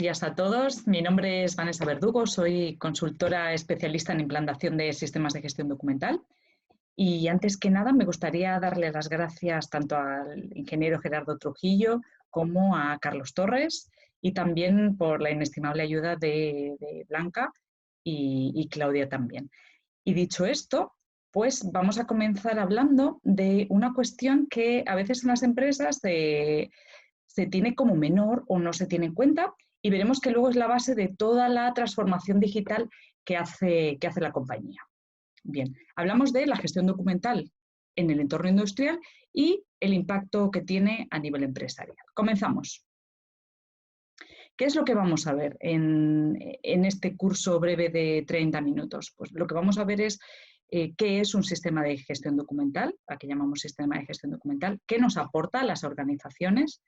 días a todos. Mi nombre es Vanessa Verdugo, soy consultora especialista en implantación de sistemas de gestión documental. Y antes que nada me gustaría darle las gracias tanto al ingeniero Gerardo Trujillo como a Carlos Torres y también por la inestimable ayuda de Blanca y Claudia también. Y dicho esto, pues vamos a comenzar hablando de una cuestión que a veces en las empresas se tiene como menor o no se tiene en cuenta y veremos que luego es la base de toda la transformación digital que hace la compañía. Bien, hablamos de la gestión documental en el entorno industrial y el impacto que tiene a nivel empresarial. Comenzamos. ¿Qué es lo que vamos a ver en este curso breve de 30 minutos? Pues lo que vamos a ver es qué es un sistema de gestión documental, a que llamamos sistema de gestión documental, qué nos aporta a las organizaciones,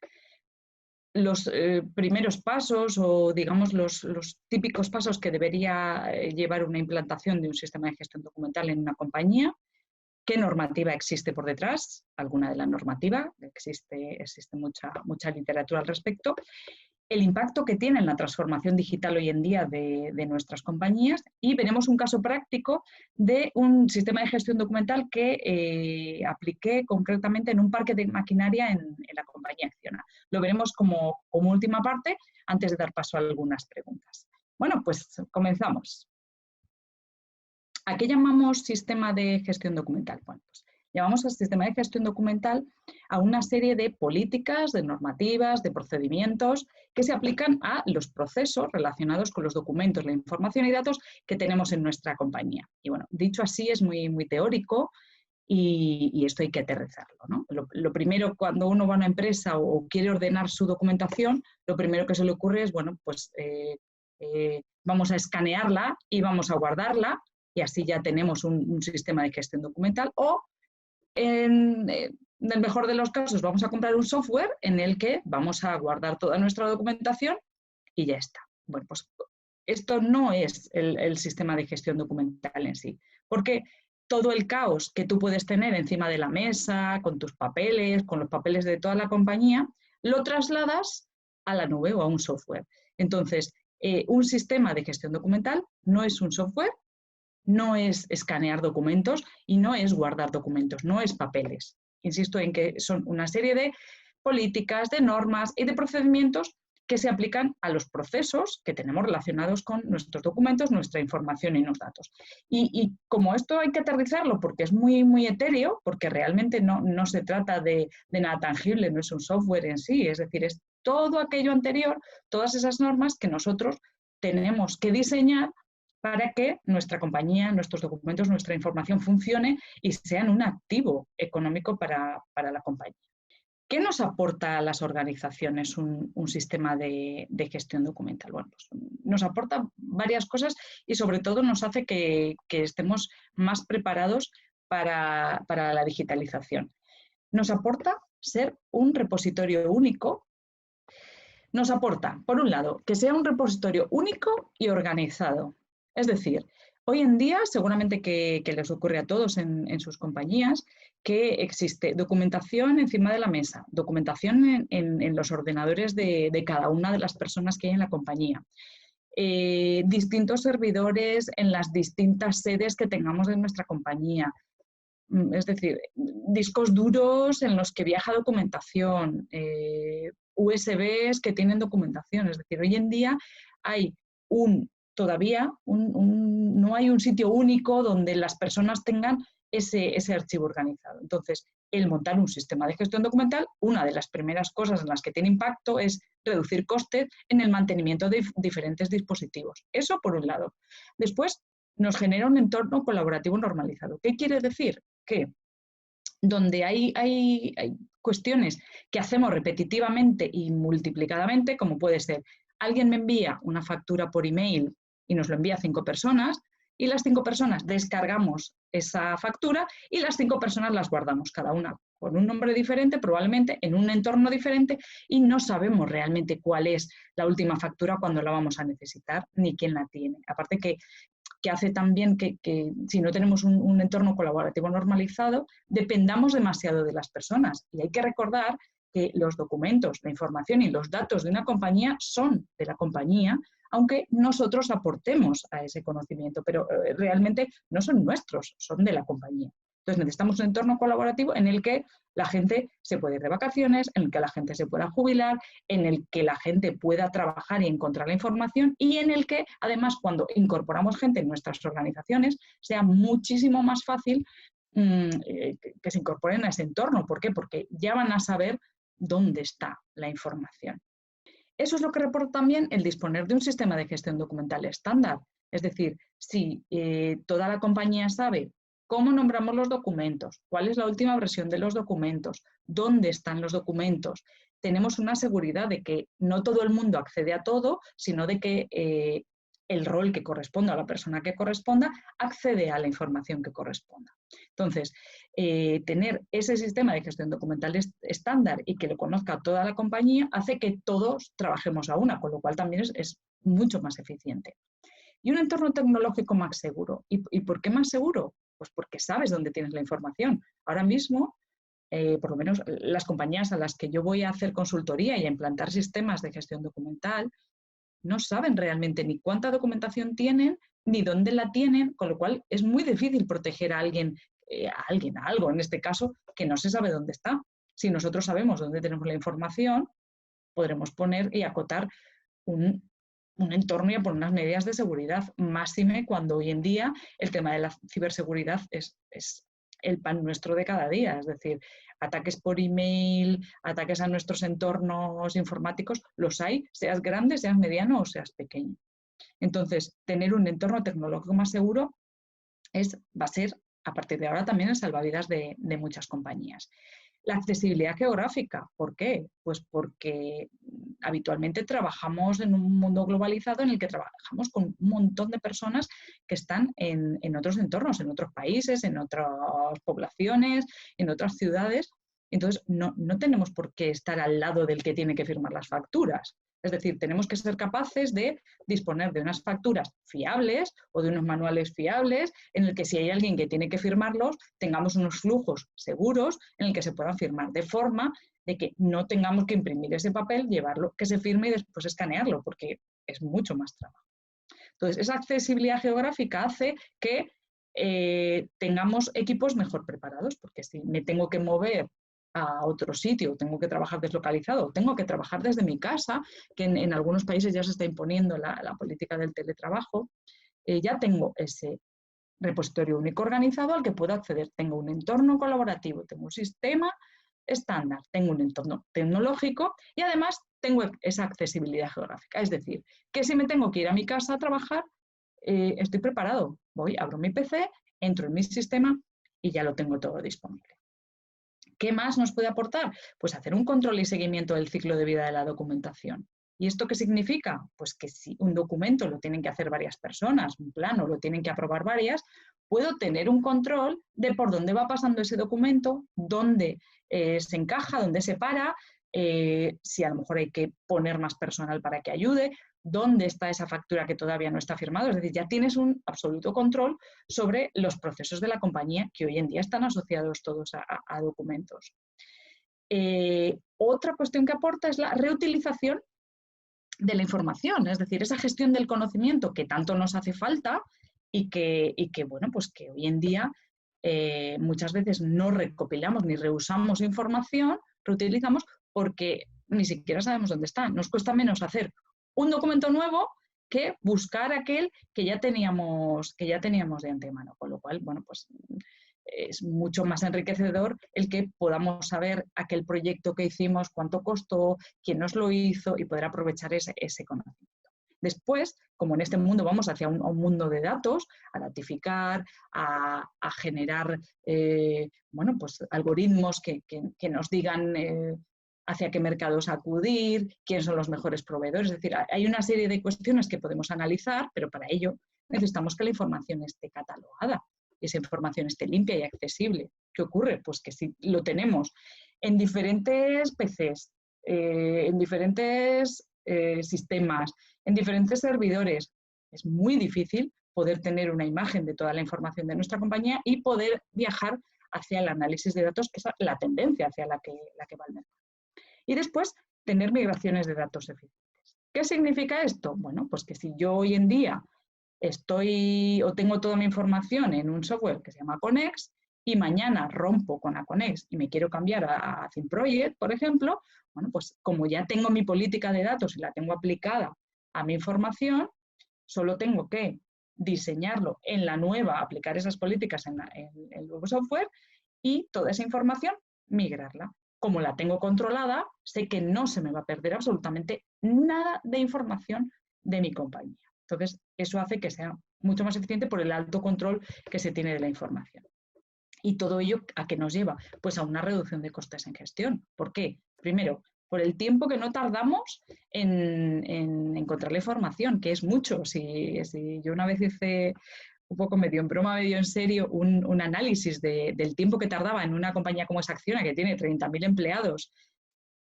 los primeros pasos o, digamos, los típicos pasos que debería llevar una implantación de un sistema de gestión documental en una compañía, qué normativa existe por detrás, alguna de la normativa, existe mucha literatura al respecto, el impacto que tiene en la transformación digital hoy en día de nuestras compañías y veremos un caso práctico de un sistema de gestión documental que apliqué concretamente en un parque de maquinaria en la compañía Acciona. Lo veremos como última parte antes de dar paso a algunas preguntas. Bueno, pues comenzamos. ¿A qué llamamos sistema de gestión documental? Bueno, pues llamamos al sistema de gestión documental a una serie de políticas, de normativas, de procedimientos que se aplican a los procesos relacionados con los documentos, la información y datos que tenemos en nuestra compañía. Y bueno, dicho así es muy teórico y esto hay que aterrizarlo, ¿no? Lo primero, cuando uno va a una empresa o quiere ordenar su documentación, lo primero que se le ocurre es, bueno, pues vamos a escanearla y vamos a guardarla y así ya tenemos un sistema de gestión documental o en el mejor de los casos vamos a comprar un software en el que vamos a guardar toda nuestra documentación y ya está. Bueno, pues esto no es el sistema de gestión documental en sí, porque todo el caos que tú puedes tener encima de la mesa, con tus papeles, con los papeles de toda la compañía, lo trasladas a la nube o a un software. Entonces, un sistema de gestión documental no es un software, no es escanear documentos y no es guardar documentos, no es papeles. Insisto en que son una serie de políticas, de normas y de procedimientos que se aplican a los procesos que tenemos relacionados con nuestros documentos, nuestra información y los datos. Y como esto hay que aterrizarlo porque es muy etéreo, porque realmente no se trata de nada tangible, no es un software en sí, es decir, es todo aquello anterior, todas esas normas que nosotros tenemos que diseñar para que nuestra compañía, nuestros documentos, nuestra información funcione y sean un activo económico para la compañía. ¿Qué nos aporta a las organizaciones un sistema de gestión documental? Bueno, pues nos aporta varias cosas y sobre todo nos hace que estemos más preparados para la digitalización. Nos aporta ser un repositorio único. Nos aporta, por un lado, que sea un repositorio único y organizado. Es decir, hoy en día, seguramente que les ocurre a todos en sus compañías, que existe documentación encima de la mesa, documentación en los ordenadores de cada una de las personas que hay en la compañía, distintos servidores en las distintas sedes que tengamos en nuestra compañía, es decir, discos duros en los que viaja documentación, USBs que tienen documentación. Es decir, hoy en día hay no hay un sitio único donde las personas tengan ese archivo organizado. Entonces, el montar un sistema de gestión documental, una de las primeras cosas en las que tiene impacto es reducir costes en el mantenimiento de diferentes dispositivos. Eso por un lado. Después, nos genera un entorno colaborativo normalizado. ¿Qué quiere decir? Que donde hay cuestiones que hacemos repetitivamente y multiplicadamente, como puede ser, alguien me envía una factura por email y nos lo envía a 5 personas, y las 5 personas descargamos esa factura y las 5 personas las guardamos, cada una con un nombre diferente, probablemente en un entorno diferente, y no sabemos realmente cuál es la última factura cuando la vamos a necesitar, ni quién la tiene. Aparte que hace también que si no tenemos un entorno colaborativo normalizado, dependamos demasiado de las personas. Y hay que recordar que los documentos, la información y los datos de una compañía son de la compañía, aunque nosotros aportemos a ese conocimiento, pero realmente no son nuestros, son de la compañía. Entonces necesitamos un entorno colaborativo en el que la gente se puede ir de vacaciones, en el que la gente se pueda jubilar, en el que la gente pueda trabajar y encontrar la información y en el que, además, cuando incorporamos gente en nuestras organizaciones, sea muchísimo más fácil que se incorporen a ese entorno. ¿Por qué? Porque ya van a saber dónde está la información. Eso es lo que reporta también el disponer de un sistema de gestión documental estándar. Es decir, si toda la compañía sabe cómo nombramos los documentos, cuál es la última versión de los documentos, dónde están los documentos, tenemos una seguridad de que no todo el mundo accede a todo, sino de que el rol que corresponda a la persona que corresponda accede a la información que corresponda. Entonces, tener ese sistema de gestión documental estándar y que lo conozca toda la compañía hace que todos trabajemos a una, con lo cual también es mucho más eficiente. Y un entorno tecnológico más seguro. ¿Y por qué más seguro? Pues porque sabes dónde tienes la información. Ahora mismo, por lo menos las compañías a las que yo voy a hacer consultoría y a implantar sistemas de gestión documental, no saben realmente ni cuánta documentación tienen, ni dónde la tienen, con lo cual es muy difícil proteger a alguien, a algo en este caso, que no se sabe dónde está. Si nosotros sabemos dónde tenemos la información, podremos poner y acotar un entorno y a poner unas medidas de seguridad, máxime cuando hoy en día el tema de la ciberseguridad es el pan nuestro de cada día. Es decir, ataques por email, ataques a nuestros entornos informáticos, los hay, seas grande, seas mediano o seas pequeño. Entonces, tener un entorno tecnológico más seguro va a ser, a partir de ahora, también el salvavidas de muchas compañías. La accesibilidad geográfica, ¿por qué? Pues porque habitualmente trabajamos en un mundo globalizado en el que trabajamos con un montón de personas que están en otros entornos, en otros países, en otras poblaciones, en otras ciudades. Entonces, no tenemos por qué estar al lado del que tiene que firmar las facturas. Es decir, tenemos que ser capaces de disponer de unas facturas fiables o de unos manuales fiables en el que si hay alguien que tiene que firmarlos, tengamos unos flujos seguros en el que se puedan firmar, de forma de que no tengamos que imprimir ese papel, llevarlo, que se firme y después escanearlo, porque es mucho más trabajo. Entonces, esa accesibilidad geográfica hace que tengamos equipos mejor preparados, porque si me tengo que mover a otro sitio, tengo que trabajar deslocalizado, tengo que trabajar desde mi casa, que en algunos países ya se está imponiendo la política del teletrabajo, ya tengo ese repositorio único organizado al que puedo acceder. Tengo un entorno colaborativo, tengo un sistema estándar, tengo un entorno tecnológico y además tengo esa accesibilidad geográfica. Es decir, que si me tengo que ir a mi casa a trabajar, estoy preparado. Voy, abro mi PC, entro en mi sistema y ya lo tengo todo disponible. ¿Qué más nos puede aportar? Pues hacer un control y seguimiento del ciclo de vida de la documentación. ¿Y esto qué significa? Pues que si un documento lo tienen que hacer varias personas, un plano lo tienen que aprobar varias, puedo tener un control de por dónde va pasando ese documento, dónde se encaja, dónde se para, si a lo mejor hay que poner más personal para que ayude, dónde está esa factura que todavía no está firmada. Es decir, ya tienes un absoluto control sobre los procesos de la compañía que hoy en día están asociados todos a documentos. Otra cuestión que aporta es la reutilización de la información, es decir, esa gestión del conocimiento que tanto nos hace falta y que bueno, pues que hoy en día muchas veces no recopilamos ni reusamos información, reutilizamos porque ni siquiera sabemos dónde está. Nos cuesta menos hacer un documento nuevo que buscar aquel que ya teníamos de antemano, con lo cual, bueno, pues es mucho más enriquecedor el que podamos saber aquel proyecto que hicimos, cuánto costó, quién nos lo hizo y poder aprovechar ese conocimiento. Después, como en este mundo vamos hacia un mundo de datos, a datificar, a generar bueno, pues algoritmos que nos digan hacia qué mercados acudir, quiénes son los mejores proveedores. Es decir, hay una serie de cuestiones que podemos analizar, pero para ello necesitamos que la información esté catalogada, y esa información esté limpia y accesible. ¿Qué ocurre? Pues que si lo tenemos en diferentes PCs, en diferentes sistemas, en diferentes servidores, es muy difícil poder tener una imagen de toda la información de nuestra compañía y poder viajar hacia el análisis de datos, que es la tendencia hacia la que va el mercado. Y después, tener migraciones de datos eficientes. ¿Qué significa esto? Bueno, pues que si yo hoy en día tengo toda mi información en un software que se llama Connex y mañana rompo con Aconex y me quiero cambiar a ThemeProject, por ejemplo, bueno, pues como ya tengo mi política de datos y la tengo aplicada a mi información, solo tengo que diseñarlo en la nueva, aplicar esas políticas en el nuevo software y toda esa información migrarla. Como la tengo controlada, sé que no se me va a perder absolutamente nada de información de mi compañía. Entonces, eso hace que sea mucho más eficiente por el alto control que se tiene de la información. ¿Y todo ello a qué nos lleva? Pues a una reducción de costes en gestión. ¿Por qué? Primero, por el tiempo que no tardamos en encontrar la información, que es mucho. Si yo una vez hice un poco medio en broma, medio en serio, un análisis del tiempo que tardaba en una compañía como Acciona, que tiene 30.000 empleados,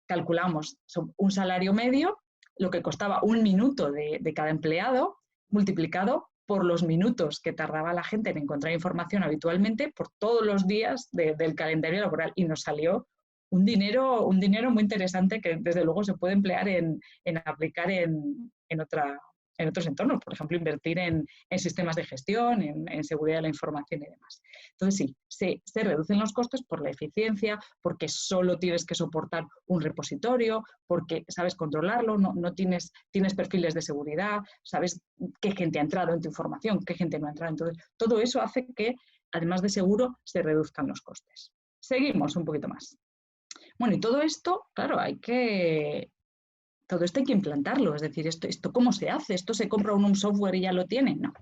calculamos un salario medio, lo que costaba un minuto de cada empleado, multiplicado por los minutos que tardaba la gente en encontrar información habitualmente por todos los días del calendario laboral, y nos salió un dinero muy interesante que desde luego se puede emplear en aplicar en otros entornos, por ejemplo, invertir en sistemas de gestión, en seguridad de la información y demás. Entonces sí, se reducen los costes por la eficiencia, porque solo tienes que soportar un repositorio, porque sabes controlarlo, no tienes perfiles de seguridad, sabes qué gente ha entrado en tu información, qué gente no ha entrado. Entonces, todo eso hace que, además de seguro, se reduzcan los costes. Seguimos un poquito más. Bueno, y todo esto, claro, todo esto hay que implantarlo, es decir, esto ¿cómo se hace? ¿Esto se compra un software y ya lo tiene? No.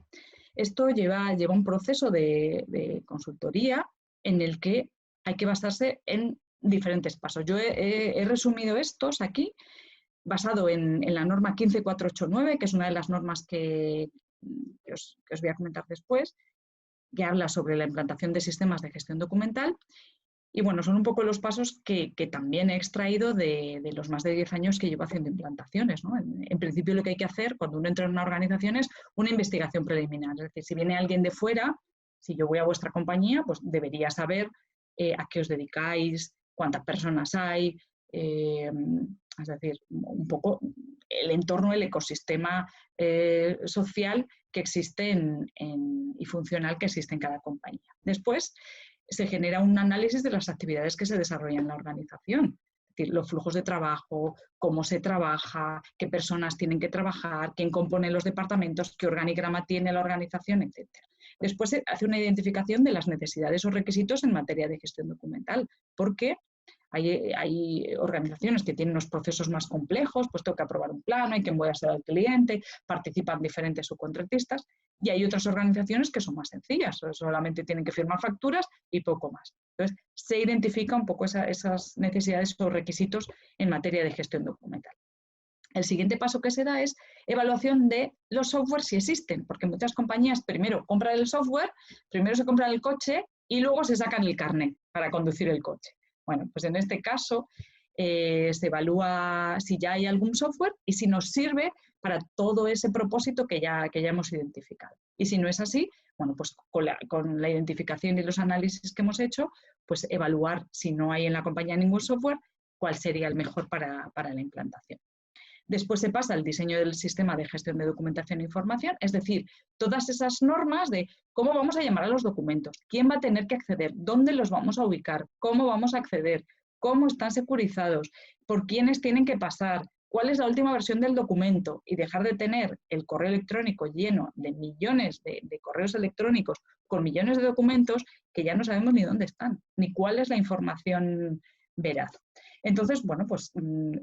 Esto lleva un proceso de consultoría en el que hay que basarse en diferentes pasos. Yo he resumido estos aquí, basado en la norma 15489, que es una de las normas que os voy a comentar después, que habla sobre la implantación de sistemas de gestión documental. Y bueno, son un poco los pasos que también he extraído de los más de 10 años que llevo haciendo implantaciones, ¿no? En principio lo que hay que hacer cuando uno entra en una organización es una investigación preliminar. Es decir, si viene alguien de fuera, si yo voy a vuestra compañía, pues debería saber a qué os dedicáis, cuántas personas hay, es decir, un poco el entorno, el ecosistema social que existe y funcional que existe en cada compañía. Después, se genera un análisis de las actividades que se desarrollan en la organización, es decir, los flujos de trabajo, cómo se trabaja, qué personas tienen que trabajar, quién compone los departamentos, qué organigrama tiene la organización, etc. Después se hace una identificación de las necesidades o requisitos en materia de gestión documental, porque hay organizaciones que tienen unos procesos más complejos, pues tengo que aprobar un plano, hay que enviárselo al cliente, participan diferentes subcontratistas, y hay otras organizaciones que son más sencillas, solamente tienen que firmar facturas y poco más. Entonces, se identifica un poco esas necesidades o requisitos en materia de gestión documental. El siguiente paso que se da es evaluación de los softwares si existen, porque muchas compañías primero compran el software, primero se compran el coche y luego se sacan el carnet para conducir el coche. Bueno, pues en este caso se evalúa si ya hay algún software y si nos sirve para todo ese propósito que ya hemos identificado. Y si no es así, bueno, pues con la identificación y los análisis que hemos hecho, pues evaluar si no hay en la compañía ningún software, cuál sería el mejor para la implantación. Después se pasa al diseño del sistema de gestión de documentación e información, es decir, todas esas normas de cómo vamos a llamar a los documentos, quién va a tener que acceder, dónde los vamos a ubicar, cómo vamos a acceder, cómo están securizados, por quiénes tienen que pasar, cuál es la última versión del documento, y dejar de tener el correo electrónico lleno de millones de correos electrónicos con millones de documentos que ya no sabemos ni dónde están, ni cuál es la información veraz. Entonces, bueno, pues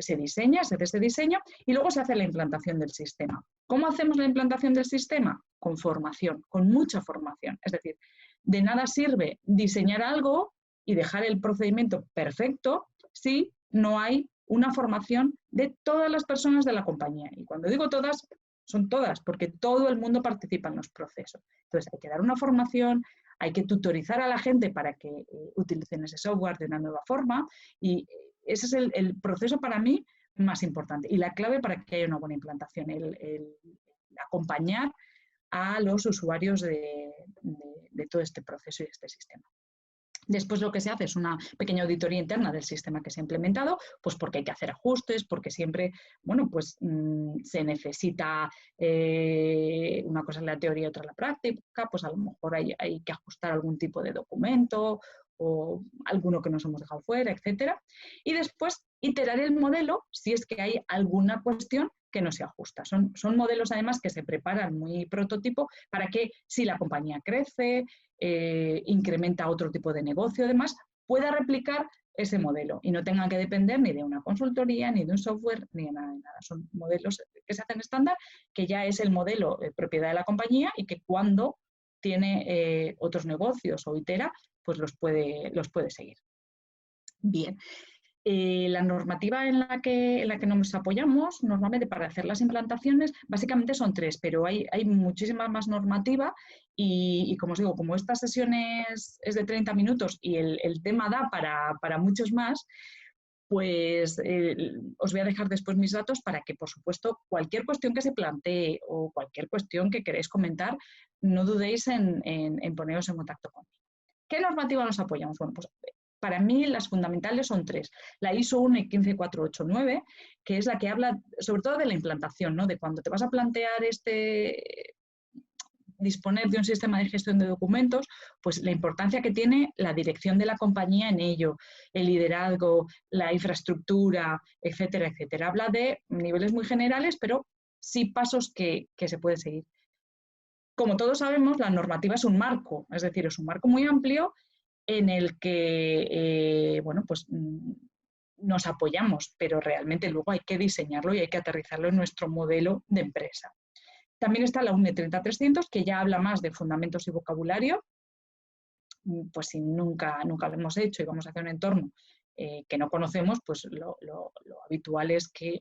se hace ese diseño y luego se hace la implantación del sistema. ¿Cómo hacemos la implantación del sistema? Con formación, con mucha formación. Es decir, de nada sirve diseñar algo y dejar el procedimiento perfecto si no hay una formación de todas las personas de la compañía. Y cuando digo todas, son todas, porque todo el mundo participa en los procesos. Entonces, hay que dar una formación, hay que tutorizar a la gente para que utilicen ese software de una nueva forma, y ese es el proceso para mí más importante y la clave para que haya una buena implantación, el acompañar a los usuarios de todo este proceso y este sistema. Después lo que se hace es una pequeña auditoría interna del sistema que se ha implementado, pues porque hay que hacer ajustes, porque siempre, bueno, pues se necesita una cosa en la teoría y otra en la práctica, pues a lo mejor hay que ajustar algún tipo de documento o alguno que nos hemos dejado fuera, etcétera. Y después iterar el modelo si es que hay alguna cuestión que no se ajusta. Son modelos además que se preparan muy prototipo para que si la compañía crece, incrementa otro tipo de negocio, además, pueda replicar ese modelo y no tengan que depender ni de una consultoría, ni de un software, ni de nada. Son modelos que se hacen estándar, que ya es el modelo propiedad de la compañía y que cuando tiene otros negocios o itera, pues los puede seguir. Bien. La normativa en la que nos apoyamos normalmente para hacer las implantaciones básicamente son 3, pero hay muchísima más normativa y como os digo, como esta sesión es de 30 minutos y el tema da para muchos más, pues os voy a dejar después mis datos para que, por supuesto, cualquier cuestión que se plantee o cualquier cuestión que queréis comentar, no dudéis en poneros en contacto conmigo. ¿Qué normativa nos apoyamos? Bueno, pues para mí las fundamentales son 3. La ISO 1 y 15489, que es la que habla sobre todo de la implantación, ¿no? De cuando te vas a plantear disponer de un sistema de gestión de documentos, pues la importancia que tiene la dirección de la compañía en ello, el liderazgo, la infraestructura, etcétera, etcétera. Habla de niveles muy generales, pero sí pasos que se pueden seguir. Como todos sabemos, la normativa es un marco, es decir, es un marco muy amplio en el que, bueno, pues nos apoyamos, pero realmente luego hay que diseñarlo y hay que aterrizarlo en nuestro modelo de empresa. También está la UNE 30300, que ya habla más de fundamentos y vocabulario, pues si nunca lo hemos hecho y vamos a hacer un entorno que no conocemos, pues lo habitual es que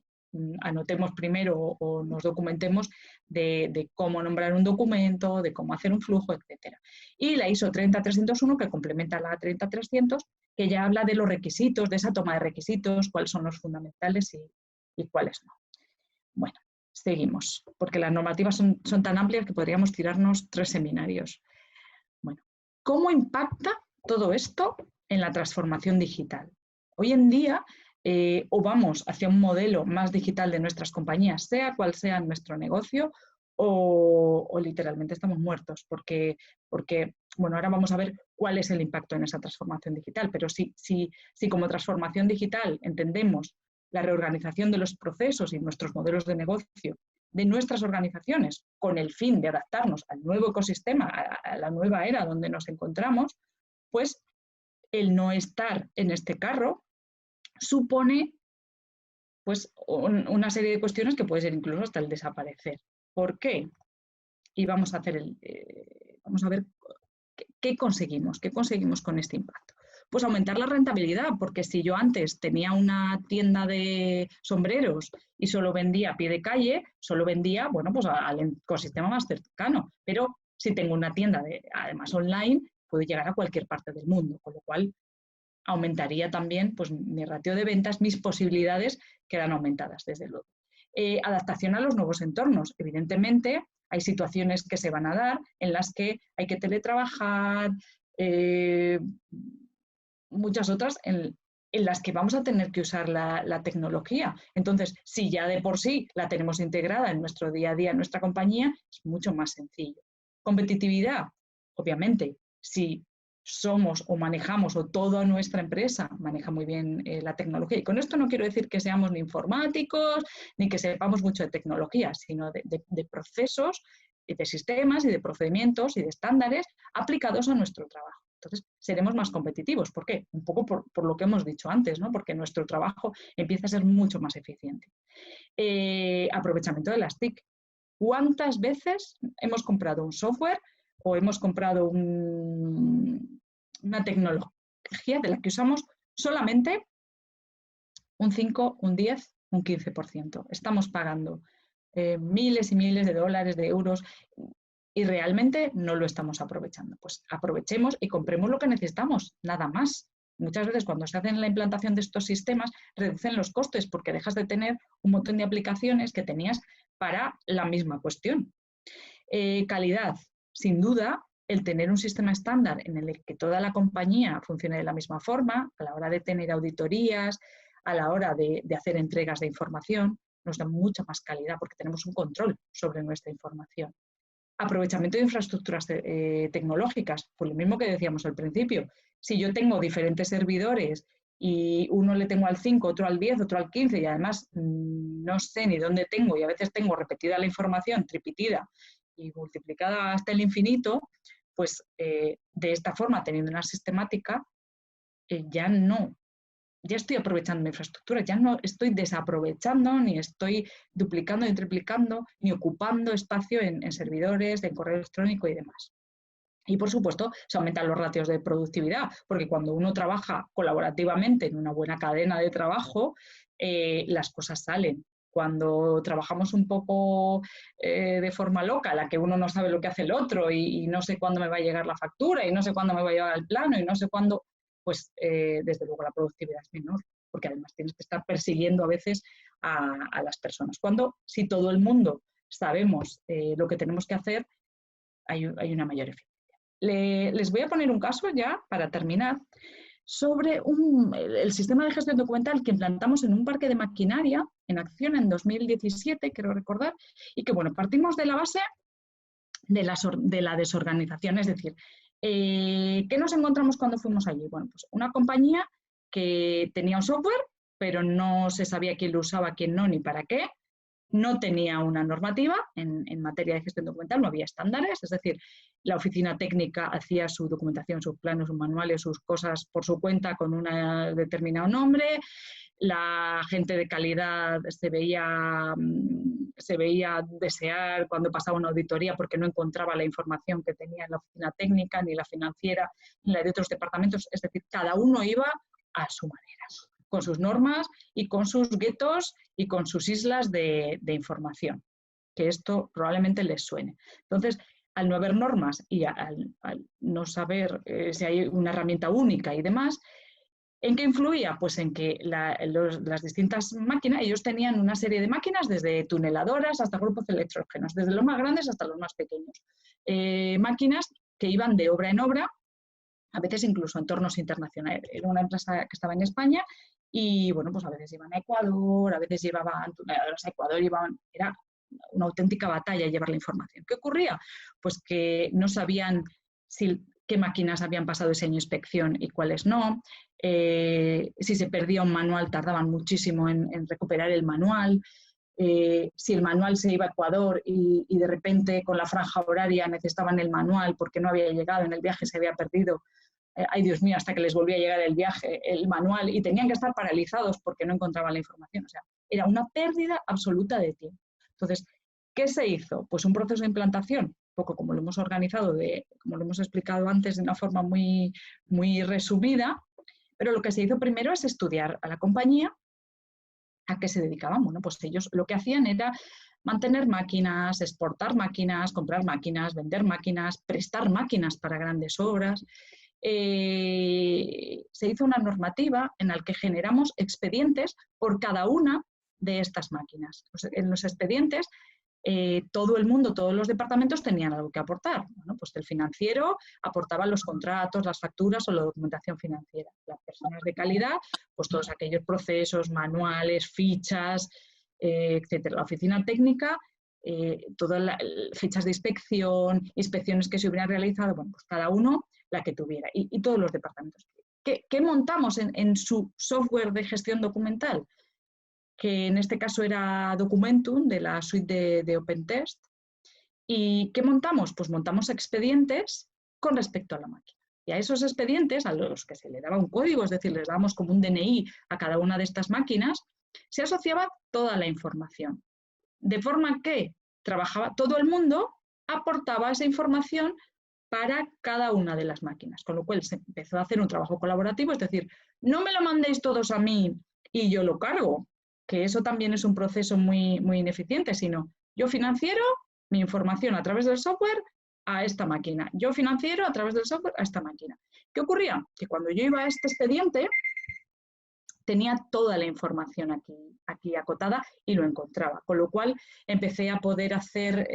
anotemos primero o nos documentemos de cómo nombrar un documento, de cómo hacer un flujo, etc. Y la ISO 30301, que complementa la 30300, que ya habla de los requisitos, de esa toma de requisitos, cuáles son los fundamentales y cuáles no. Bueno, seguimos, porque las normativas son tan amplias que podríamos tirarnos 3 seminarios. Bueno, ¿cómo impacta todo esto en la transformación digital? Hoy en día, o vamos hacia un modelo más digital de nuestras compañías, sea cual sea nuestro negocio, o literalmente estamos muertos, porque, bueno, ahora vamos a ver cuál es el impacto en esa transformación digital, pero si como transformación digital entendemos la reorganización de los procesos y nuestros modelos de negocio de nuestras organizaciones con el fin de adaptarnos al nuevo ecosistema, a la nueva era donde nos encontramos, pues el no estar en este carro supone pues una serie de cuestiones que puede ser incluso hasta el desaparecer. ¿Por qué? Y vamos a ver qué conseguimos con este impacto. Pues aumentar la rentabilidad, porque si yo antes tenía una tienda de sombreros y solo vendía a pie de calle, solo vendía, bueno, pues al ecosistema más cercano, pero si tengo una tienda además online, puedo llegar a cualquier parte del mundo, con lo cual aumentaría también pues, mi ratio de ventas, mis posibilidades quedan aumentadas, desde luego. Adaptación a los nuevos entornos. Evidentemente, hay situaciones que se van a dar en las que hay que teletrabajar, muchas otras en las que vamos a tener que usar la tecnología. Entonces, si ya de por sí la tenemos integrada en nuestro día a día, en nuestra compañía, es mucho más sencillo. Competitividad, obviamente, si somos o manejamos o toda nuestra empresa maneja muy bien la tecnología. Y con esto no quiero decir que seamos ni informáticos ni que sepamos mucho de tecnología, sino de procesos, de sistemas y de procedimientos y de estándares aplicados a nuestro trabajo. Entonces, seremos más competitivos. ¿Por qué? Un poco por lo que hemos dicho antes, ¿no? Porque nuestro trabajo empieza a ser mucho más eficiente. Aprovechamiento de las TIC. ¿Cuántas veces hemos comprado un software o hemos comprado una tecnología de la que usamos solamente un 5, un 10, un 15%? Estamos pagando miles y miles de dólares, de euros, y realmente no lo estamos aprovechando. Pues aprovechemos y compremos lo que necesitamos, nada más. Muchas veces cuando se hace la implantación de estos sistemas reducen los costes porque dejas de tener un montón de aplicaciones que tenías para la misma cuestión. Calidad. Sin duda, el tener un sistema estándar en el que toda la compañía funcione de la misma forma, a la hora de tener auditorías, a la hora de hacer entregas de información, nos da mucha más calidad porque tenemos un control sobre nuestra información. Aprovechamiento de infraestructuras tecnológicas, por lo mismo que decíamos al principio. Si yo tengo diferentes servidores y uno le tengo al 5, otro al 10, otro al 15 y además no sé ni dónde tengo y a veces tengo repetida la información, tripitida y multiplicada hasta el infinito, pues de esta forma, teniendo una sistemática, ya estoy aprovechando mi infraestructura, ya no estoy desaprovechando, ni estoy duplicando ni triplicando, ni ocupando espacio en servidores, en correo electrónico y demás. Y, por supuesto, se aumentan los ratios de productividad, porque cuando uno trabaja colaborativamente en una buena cadena de trabajo, las cosas salen. Cuando trabajamos un poco de forma loca, la que uno no sabe lo que hace el otro y no sé cuándo me va a llegar la factura y no sé cuándo me va a llegar el plano y no sé cuándo, pues desde luego la productividad es menor, porque además tienes que estar persiguiendo a veces a las personas. Cuando si todo el mundo sabemos lo que tenemos que hacer, hay una mayor eficiencia. Les voy a poner un caso ya para terminar sobre el sistema de gestión documental que implantamos en un parque de maquinaria en acción en 2017, quiero recordar, y que, bueno, partimos de la base de la desorganización, es decir, ¿qué nos encontramos cuando fuimos allí? Bueno, pues una compañía que tenía un software, pero no se sabía quién lo usaba, quién no, ni para qué. No tenía una normativa en materia de gestión documental, no había estándares, es decir, la oficina técnica hacía su documentación, sus planos, sus manuales, sus cosas por su cuenta con un determinado nombre, la gente de calidad se veía desear cuando pasaba una auditoría porque no encontraba la información que tenía en la oficina técnica, ni la financiera, ni la de otros departamentos, es decir, cada uno iba a su manera, con sus normas y con sus guetos y con sus islas de información, que esto probablemente les suene. Entonces, al no haber normas y al no saber si hay una herramienta única y demás, ¿en qué influía? Pues en que las distintas máquinas, ellos tenían una serie de máquinas desde tuneladoras hasta grupos electrógenos, desde los más grandes hasta los más pequeños. Máquinas que iban de obra en obra, a veces incluso entornos internacionales. Era una empresa que estaba en España y, bueno, pues a veces iban a Ecuador, a veces llevaban tuneladoras a Ecuador, era una auténtica batalla llevar la información. ¿Qué ocurría? Pues que no sabían qué máquinas habían pasado ese año de inspección y cuáles no. Si se perdía un manual, tardaban muchísimo en recuperar el manual. Si el manual se iba a Ecuador y de repente con la franja horaria necesitaban el manual porque no había llegado, en el viaje se había perdido, ay Dios mío, hasta que les volvía a llegar el manual y tenían que estar paralizados porque no encontraban la información. O sea, era una pérdida absoluta de tiempo. Entonces, ¿qué se hizo? Pues un proceso de implantación, un poco como lo hemos organizado, como lo hemos explicado antes de una forma muy, muy resumida, pero lo que se hizo primero es estudiar a la compañía a qué se dedicaban. Bueno, pues ellos lo que hacían era mantener máquinas, exportar máquinas, comprar máquinas, vender máquinas, prestar máquinas para grandes obras. Se hizo una normativa en la que generamos expedientes por cada una de estas máquinas. Pues en los expedientes todo el mundo, todos los departamentos tenían algo que aportar. Bueno, pues el financiero aportaba los contratos, las facturas o la documentación financiera. Las personas de calidad, pues todos aquellos procesos, manuales, fichas, etcétera. La oficina técnica, todas las fechas de inspección, inspecciones que se hubieran realizado, bueno, pues cada uno la que tuviera y todos los departamentos. ¿Qué montamos en su software de gestión documental? Que en este caso era Documentum, de la suite de OpenText. ¿Y qué montamos? Pues montamos expedientes con respecto a la máquina. Y a esos expedientes, a los que se le daba un código, es decir, les dábamos como un DNI a cada una de estas máquinas, se asociaba toda la información. De forma que trabajaba todo el mundo, aportaba esa información para cada una de las máquinas, con lo cual se empezó a hacer un trabajo colaborativo, es decir, no me lo mandéis todos a mí y yo lo cargo, que eso también es un proceso muy, muy ineficiente, sino yo financiero mi información a través del software a esta máquina, yo financiero a través del software a esta máquina. ¿Qué ocurría? Que cuando yo iba a este expediente, tenía toda la información aquí acotada y lo encontraba, con lo cual empecé a poder hacer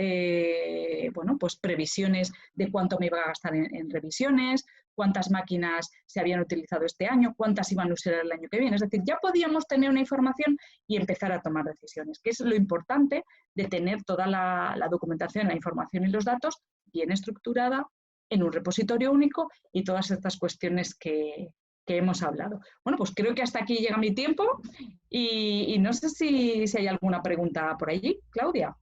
bueno, pues previsiones de cuánto me iba a gastar en revisiones, cuántas máquinas se habían utilizado este año, cuántas iban a usar el año que viene. Es decir, ya podíamos tener una información y empezar a tomar decisiones, que es lo importante de tener toda la documentación, la información y los datos bien estructurada en un repositorio único y todas estas cuestiones que hemos hablado. Bueno, pues creo que hasta aquí llega mi tiempo y no sé si hay alguna pregunta por allí. Claudia.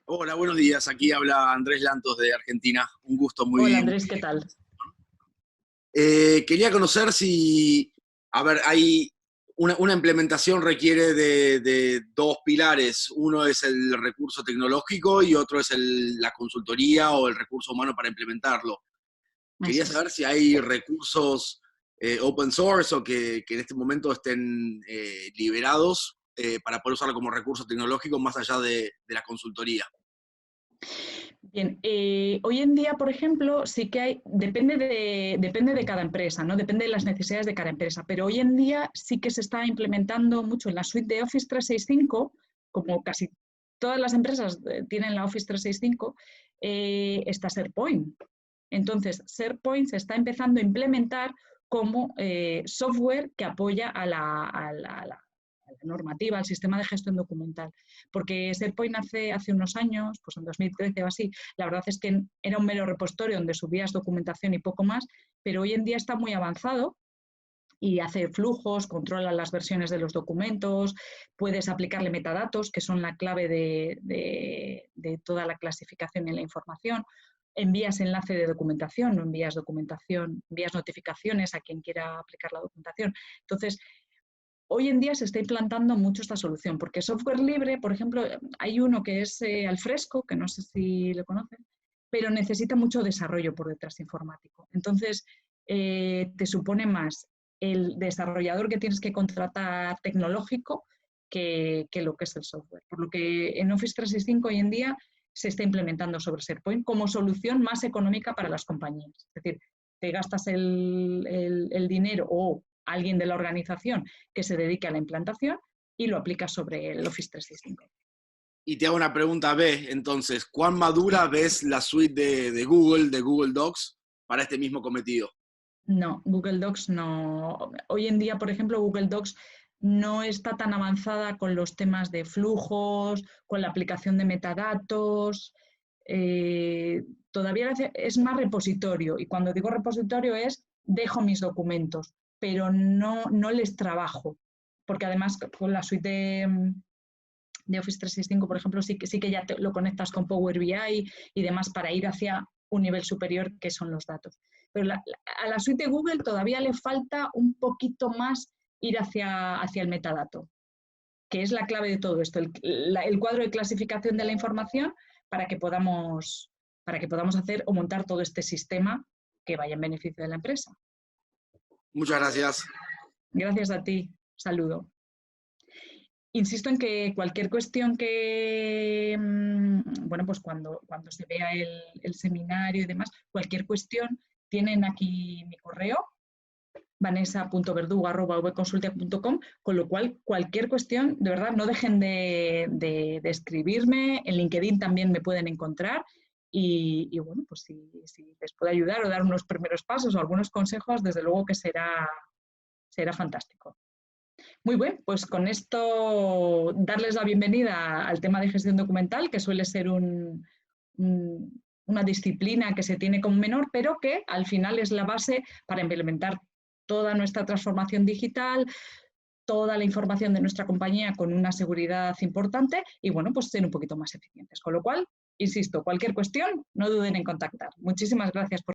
Hola, buenos días. Aquí habla Andrés Lantos de Argentina. Un gusto muy... Hola Andrés, ¿qué tal? Quería conocer si, a ver, hay una implementación requiere de dos pilares. Uno es el recurso tecnológico y otro es la consultoría o el recurso humano para implementarlo. Quería saber si hay recursos open source o que en este momento estén liberados para poder usarlo como recurso tecnológico más allá de la consultoría. Bien, hoy en día, por ejemplo, sí que hay, depende de cada empresa, ¿no? Depende de las necesidades de cada empresa, pero hoy en día sí que se está implementando mucho en la suite de Office 365, como casi todas las empresas tienen la Office 365, está SharePoint. Entonces, SharePoint se está empezando a implementar como software que apoya a la normativa, al sistema de gestión documental. Porque SharePoint hace unos años, pues en 2013 o así, la verdad es que era un mero repositorio donde subías documentación y poco más, pero hoy en día está muy avanzado y hace flujos, controla las versiones de los documentos, puedes aplicarle metadatos, que son la clave de toda la clasificación y la información. Envías enlace de documentación, no envías documentación, envías notificaciones a quien quiera aplicar la documentación. Entonces, hoy en día se está implantando mucho esta solución, porque software libre, por ejemplo, hay uno que es Alfresco, que no sé si lo conocen, pero necesita mucho desarrollo por detrás informático. Entonces, te supone más el desarrollador que tienes que contratar tecnológico que lo que es el software. Por lo que en Office 365 hoy en día se está implementando sobre SharePoint como solución más económica para las compañías. Es decir, te gastas el dinero o alguien de la organización que se dedique a la implantación y lo aplica sobre el Office 365. Y te hago una pregunta B, entonces, ¿cuán madura ves la suite de Google Docs, para este mismo cometido? No, Google Docs no. Hoy en día, por ejemplo, Google Docs no está tan avanzada con los temas de flujos, con la aplicación de metadatos. Todavía es más repositorio, y cuando digo repositorio es dejo mis documentos, pero no les trabajo, porque además con la suite de Office 365, por ejemplo, sí que ya lo conectas con Power BI y demás para ir hacia un nivel superior que son los datos. Pero a la suite de Google todavía le falta un poquito más ir hacia el metadato, que es la clave de todo esto, el cuadro de clasificación de la información para que podamos hacer o montar todo este sistema que vaya en beneficio de la empresa. Muchas gracias. Gracias a ti. Saludo. Insisto en que cualquier cuestión que, bueno, pues cuando se vea el seminario y demás, cualquier cuestión, tienen aquí mi correo, vanessa.verdugo@vconsulta.com, con lo cual cualquier cuestión, de verdad, no dejen de escribirme, en LinkedIn también me pueden encontrar y bueno, pues si les puedo ayudar o dar unos primeros pasos o algunos consejos, desde luego que será fantástico. Muy bien, pues con esto darles la bienvenida al tema de gestión documental, que suele ser una disciplina que se tiene como menor, pero que al final es la base para implementar toda nuestra transformación digital, toda la información de nuestra compañía con una seguridad importante y, bueno, pues ser un poquito más eficientes. Con lo cual, insisto, cualquier cuestión, no duden en contactar. Muchísimas gracias por